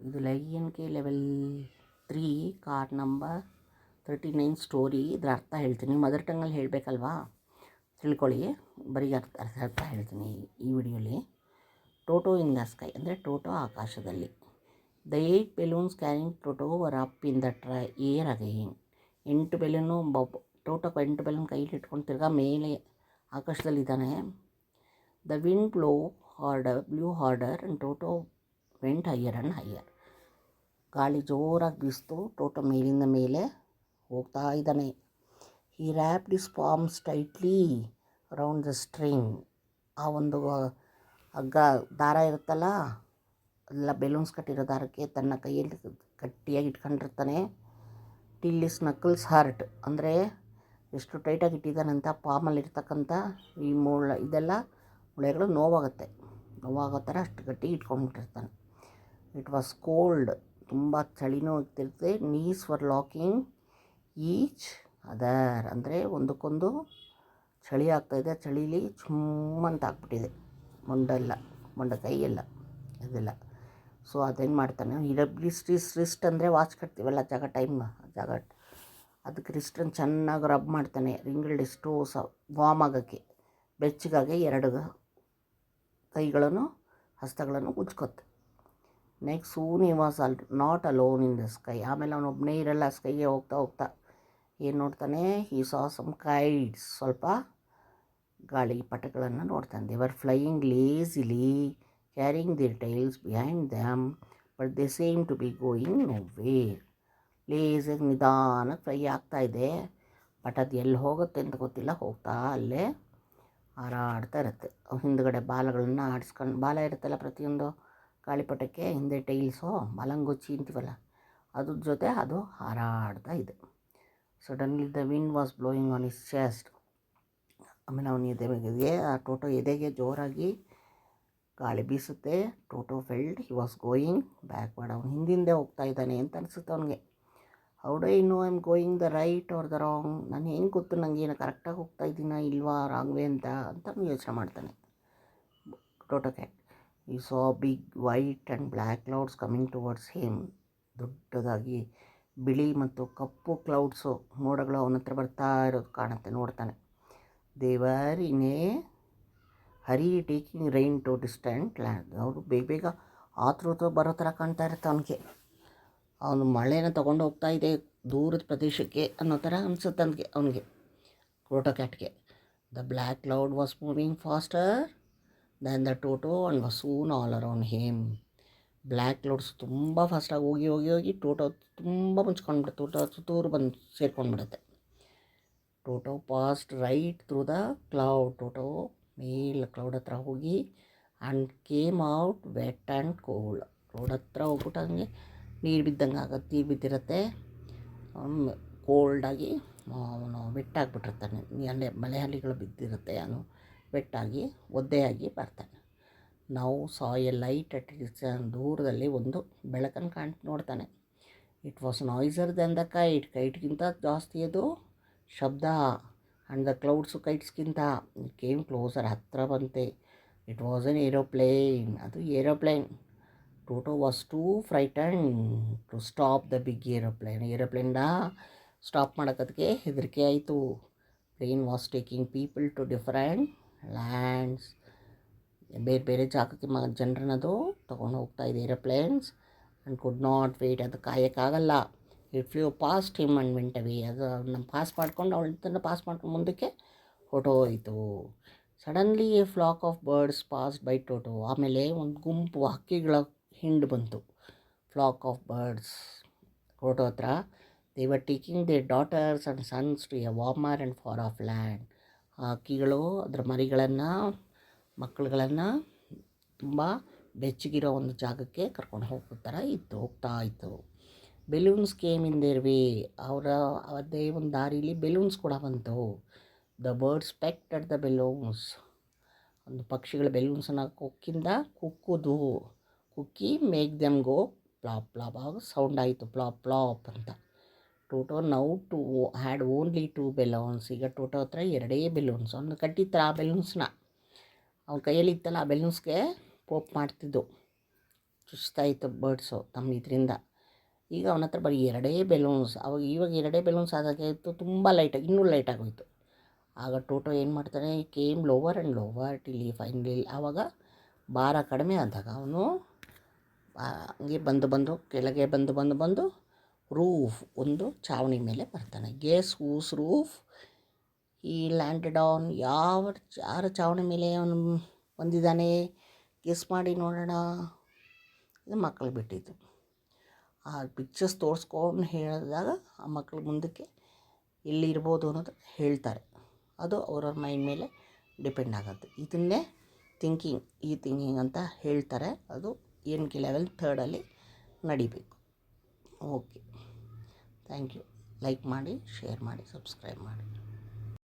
ಇದು lion K level 3 card number 39 story. ಇದರ ಅರ್ಥ ಹೇಳ್ತೀನಿ. ಮದರ್ ಟಂಗಲ್ಲಿ ಹೇಳಬೇಕಲ್ವಾ, ತಿಳ್ಕೊಳ್ಳಿ. ಬರೀ ಅರ್ಥ ಹೇಳ್ತೀನಿ ಈ ವಿಡಿಯೋಲಿ. ಟೋಟೋ ಇನ್ ದ ಸ್ಕೈ ಅಂದರೆ ಟೋಟೋ ಆಕಾಶದಲ್ಲಿ. The 8 balloons carrying Toto were up in the air again. 8 balloon Toto 8 balloon ಕೈಲಿ ಇಟ್ಕೊಂಡು ತಿರ್ಗಾ ಮೇಲೆ ಆಕಾಶದಲ್ಲಿದ್ದಾನೆ. The wind blew harder and Toto went higher and higher. ಗಾಳಿ ಜೋರಾಗಿ ಬೀಸ್ತು, ಟೋಟೋ ಮೇಲಿಂದ ಮೇಲೆ ಹೋಗ್ತಾ ಇದ್ದಾನೆ. He wrapped his palms tightly around the string. ಆ ಒಂದು ಹಗ್ಗ ದಾರ ಇರುತ್ತಲ್ಲ, ಎಲ್ಲ ಬೆಲೂನ್ಸ್ ಕಟ್ಟಿರೋ ದಾರಕ್ಕೆ ತನ್ನ ಕೈಯಲ್ಲಿ ಗಟ್ಟಿಯಾಗಿ ಇಟ್ಕೊಂಡಿರ್ತಾನೆ. ಟಿಲ್ ಹಿಸ್ ನಕಲ್ಸ್ ಹರ್ಟ್, ಅಂದರೆ ಎಷ್ಟು ಟೈಟಾಗಿ ಇಟ್ಟಿದ್ದಾನಂತ ಪಾಮಲ್ಲಿರ್ತಕ್ಕಂಥ ಈ ಇದೆಲ್ಲ ಮೊಳೆಗಳು ನೋವಾಗೋ ಥರ ಅಷ್ಟು ಗಟ್ಟಿ ಇಟ್ಕೊಂಡ್ಬಿಟ್ಟಿರ್ತಾನೆ. ಇಟ್ ವಾಸ್ ಕೋಲ್ಡ್, ತುಂಬ ಚಳಿನೂ ಆಗ್ತಿರುತ್ತೆ. Knees for locking each other, ಅಂದರೆ ಒಂದಕ್ಕೊಂದು ಚಳಿ ಆಗ್ತಾಯಿದೆ. ಚಳೀಲಿ ಚುಮ್ಮಂತ ಆಗ್ಬಿಟ್ಟಿದೆ ಮೊಂಡ ಕೈಯೆಲ್ಲ ಅದೆಲ್ಲ. ಸೊ ಅದೇನು ಮಾಡ್ತಾನೆ, ರಿಸ್ಟ್ ಅಂದರೆ ವಾಚ್ ಕಟ್ತೀವಲ್ಲ, ಅದಕ್ಕೆ ರಿಸ್ಟನ್ನು ಚೆನ್ನಾಗಿ ರಬ್ ಮಾಡ್ತಾನೆ. ರಿಂಗಲ್ಡ್ ಎಷ್ಟು ವಾಮ್ ಆಗೋಕ್ಕೆ, ಬೆಚ್ಚಗಾಗಿ 2 ಕೈಗಳನ್ನು ಹಸ್ತಗಳನ್ನು ಉಜ್ಕೊತ್ತೆ. Next soon he was not alone in the sky. ಆಮೇಲೆ ಅವನೊಬ್ಬನೇ ಇರಲ್ಲ, ಸ್ಕೈಗೆ ಹೋಗ್ತಾ ಏನು ನೋಡ್ತಾನೆ, ಈ ಸಾ ಸಮ್ ಕೈಟ್ಸ್, ಸ್ವಲ್ಪ ಗಾಳಿ ಪಟಗಳನ್ನು ನೋಡ್ತಾನೆ. They were flying lazily carrying their tails behind them but they seem to be going nowhere. ಲೇಸಾಗಿ ನಿಧಾನಕ್ಕೆ ಫ್ಲೈ ಆಗ್ತಾಯಿದೆ, ಬಟ್ ಅದು ಎಲ್ಲಿ ಹೋಗುತ್ತೆ ಅಂತ ಗೊತ್ತಿಲ್ಲ, ಹೋಗ್ತಾ ಅಲ್ಲೇ ಹಾರಾಡ್ತಾ ಇರುತ್ತೆ. ಹಿಂದುಗಡೆ ಬಾಲಗಳನ್ನು ಆಡಿಸ್ಕೊಂಡು, ಬಾಲ ಇರುತ್ತಲ್ಲ ಪ್ರತಿಯೊಂದು ಗಾಳಿಪಟಕ್ಕೆ ಹಿಂದೆ ಟೈಲ್ಸು, ಮಲಂಗುಚ್ಚಿ ಅಂತೀವಲ್ಲ, ಅದ್ರ ಜೊತೆ ಅದು ಹಾರಾಡ್ತಾ ಇದೆ. Suddenly the wind was blowing on his chest. ಆಮೇಲೆ ಅವನ ಆ ಟೋಟೋ ಎದೆಗೆ ಜೋರಾಗಿ ಗಾಳಿ ಬೀಸುತ್ತೆ. Toto felt he was going backward. ಅವನು ಹಿಂದಿಂದೆ ಹೋಗ್ತಾ ಇದ್ದಾನೆ ಅಂತ ಅನಿಸುತ್ತೆ ಅವನಿಗೆ. How do I know I am going the right are the wrong. ನಾನು ಹೆಂಗೆ ಗೊತ್ತು ನನಗೇನು ಕರೆಕ್ಟಾಗಿ ಹೋಗ್ತಾ ಇದ್ದೀನ ಇಲ್ವಾ, ರಾಂಗ್ ವೇ ಅಂತ ಯೋಚನೆ ಮಾಡ್ತಾನೆ Toto cat. He saw big white and black clouds coming towards him. ದೊಡ್ಡದಾಗಿ ಬಿಳಿ ಮತ್ತು ಕಪ್ಪು ಕ್ಲೌಡ್ಸು, ಮೋಡಗಳು ಅವನ ಹತ್ರ ಬರ್ತಾ ಇರೋದು ನೋಡ್ತಾನೆ. They were in a hurry taking rain to distant land. ಅವರು ಬೇಗ ಆತುರ ಬರೋ ಥರ ಕಾಣ್ತಾ ಇರುತ್ತೆ ಅವನಿಗೆ. ಅವನು ಮಳೆನ ತೊಗೊಂಡು ಹೋಗ್ತಾ ಇದೆ ದೂರದ ಪ್ರದೇಶಕ್ಕೆ ಅನ್ನೋ ಥರ ಅನಿಸುತ್ತೆ ಅವನಿಗೆ ಟೋಟೋ ಕ್ಯಾಟ್ಗೆ. The black cloud was moving faster than the Toto and was soon all around him. Black clouds ತುಂಬ ಫಾಸ್ಟಾಗಿ ಹೋಗಿ ಟೋಟೋ ತುಂಬ ಮುಚ್ಕೊಂಡ್ಬಿಡುತ್ತೆ. ಟೋಟೋ ಸುತ್ತೂರು ಬಂದು ಸೇರ್ಕೊಂಡ್ಬಿಡುತ್ತೆ. Toto passed right through the cloud. Toto ಮೇಲೆ ಕ್ಲೌಡ್ ಹತ್ರ ಹೋಗಿ and came out wet and cold. Road ಹತ್ರ ಹೋಗ್ಬಿಟ್ಟು ಹಂಗೆ ನೀರು ಬಿದ್ದಿರುತ್ತೆ. ಕೋಲ್ಡಾಗಿ ಅವನು ವೆಟ್ಟಾಗಿಬಿಟ್ಟಿರ್ತಾನೆ. ಅಲ್ಲೇ ಮಳೆಹನಿಗಳು ಬಿದ್ದಿರುತ್ತೆ, ಅವನು ವೆಟ್ಟಾಗಿ ಒದ್ದೆಯಾಗಿ ಬರ್ತಾನೆ. ನಾವು saw a light at distance. ದೂರದಲ್ಲಿ ಒಂದು ಬೆಳಕನ್ನು ನೋಡ್ತಾನೆ. It was noisier than the ಕೈಟ್ಗಿಂತ ಜಾಸ್ತಿ ಅದು ಶಬ್ದ. ಆ್ಯಂಡ್ ದ ಕ್ಲೌಡ್ಸು ಕೈಟ್ಸ್ಗಿಂತ. ಕೇಮ್ ಕ್ಲೋಸರ್, ಹತ್ತಿರ ಬಂತೆ. ಇಟ್ ವಾಸ್ ಎನ್ ಏರೋಪ್ಲೇನ್, ಅದು aeroplane. Toto was too frightened to stop the big ಏರೋಪ್ಲೇನ್ನ ಸ್ಟಾಪ್ ಮಾಡೋಕ್ಕೆ ಹೆದರಿಕೆ ಆಯಿತು. Plane was taking people to different lands. ಬೇರೆ ಜಾಗಕ್ಕೆ ಜನರನ್ನದು ತೊಗೊಂಡು ಹೋಗ್ತಾ ಇದೆ aeroplanes. And could not wait, ಅದು ಕಾಯೋಕ್ಕಾಗಲ್ಲ. It flu past him and went away. ಅದು ಅವನ್ನ ಪಾಸ್ ಮಾಡ್ಕೊಂಡು ಮುಂದಕ್ಕೆ ಹೊರಟೋಯ್ತು. Suddenly a flock of birds passed by Toto. ಆಮೇಲೆ ಒಂದು ಗುಂಪು ಹಕ್ಕಿಗಳ ಹಿಂಡು ಬಂತು. ಫ್ಲಾಕ್ ಆಫ್ ಬರ್ಡ್ಸ್ ಟೋಟೋ ಹತ್ರ. They were taking their daughters and sons to a warmer and far off land. ಆ ಹಕ್ಕಿಗಳು ಅದರ ಮಕ್ಕಳುಗಳನ್ನು ತುಂಬ ಬೆಚ್ಚಗಿರೋ ಒಂದು ಜಾಗಕ್ಕೆ ಕರ್ಕೊಂಡು ಹೋಗ್ತಾ ಇತ್ತು. Balloons came in their way. ಅದೇ ಒಂದು ದಾರಿಲಿ ಬೆಲೂನ್ಸ್ ಕೂಡ ಬಂತು. The birds pecked at the balloons. ಒಂದು ಪಕ್ಷಿಗಳ ಬೆಲೂನ್ಸನ್ನು ಕುಕ್ಕಿ make them go plop plop. ಆಗ ಸೌಂಡ್ ಆಯಿತು ಪ್ಲಾಪ್ ಪ್ಲಾಪ್ ಅಂತ. Toto now had only 2 balloons. ಈಗ ಟೋಟೋ ಹತ್ರ 2 ಬೆಲೂನ್ಸ್. ಅವನು ಕಟ್ಟಿತ್ತ ಆ ಬೆಲೂನ್ಸ್ನ, ಅವನ ಕೈಯಲ್ಲಿ ಇತ್ತಲ್ಲ ಆ ಬೆಲೂನ್ಸ್ಗೆ ಪೋಪ್ ಮಾಡ್ತಿದ್ದು ಚುಚ್ತಾಯಿತ್ತು ಬರ್ಡ್ಸು ತಮ್ಮ ಇದರಿಂದ. ಈಗ ಅವನ ಹತ್ರ ಬರೀ 2 ಬೆಲೂನ್ಸ್. ಇವಾಗ 2 ಬೆಲೂನ್ಸ್ ಆದಾಗೆ ಇತ್ತು, ತುಂಬ ಲೈಟಾಗಿ, ಇನ್ನೂ ಲೈಟಾಗೋಯಿತು. ಆಗ ಟೋಟೋ ಏನು ಮಾಡ್ತಾನೆ, came lower and lower till ಈ ಫೈನಲಿ, ಆವಾಗ ಭಾರ ಕಡಿಮೆ ಆದಾಗ ಅವನು ಹಂಗೆ ಬಂದು ಕೆಳಗೆ ಬಂದು ರೂಫ್, ಒಂದು ಚಾವಣಿ ಮೇಲೆ ಬರ್ತಾನೆ. ಗೆಸ್ ಹೂಸ್ ರೂಫ್ ಈ ಲ್ಯಾಂಡೆಡ್ ಆನ್, ಯಾರ ಚಾವಣಿ ಮೇಲೆ ಅವನು ಬಂದಿದ್ದಾನೆ ಗೆಸ್ ಮಾಡಿ ನೋಡೋಣ. ಇದು ಮಕ್ಕಳು ಬಿಟ್ಟಿದ್ದು. ಆ ಪಿಕ್ಚರ್ಸ್ ತೋರಿಸ್ಕೊಂಡು ಹೇಳಿದಾಗ ಆ ಮಕ್ಕಳು ಮುಂದಕ್ಕೆ ಎಲ್ಲಿರ್ಬೋದು ಅನ್ನೋದು ಹೇಳ್ತಾರೆ. ಅದು ಅವ್ರವ್ರ ಮೈಂಡ್ ಮೇಲೆ ಡಿಪೆಂಡ್ ಆಗುತ್ತೆ. ಇದನ್ನೇ ಥಿಂಕಿಂಗ್ ಅಂತ ಹೇಳ್ತಾರೆ. ಅದು NK ಲೆವೆಲ್ 3 ನಡಿಬೇಕು. Okay, thank you. ಲೈಕ್ ಮಾಡಿ, ಶೇರ್ ಮಾಡಿ, ಸಬ್ಸ್ಕ್ರೈಬ್ ಮಾಡಿ.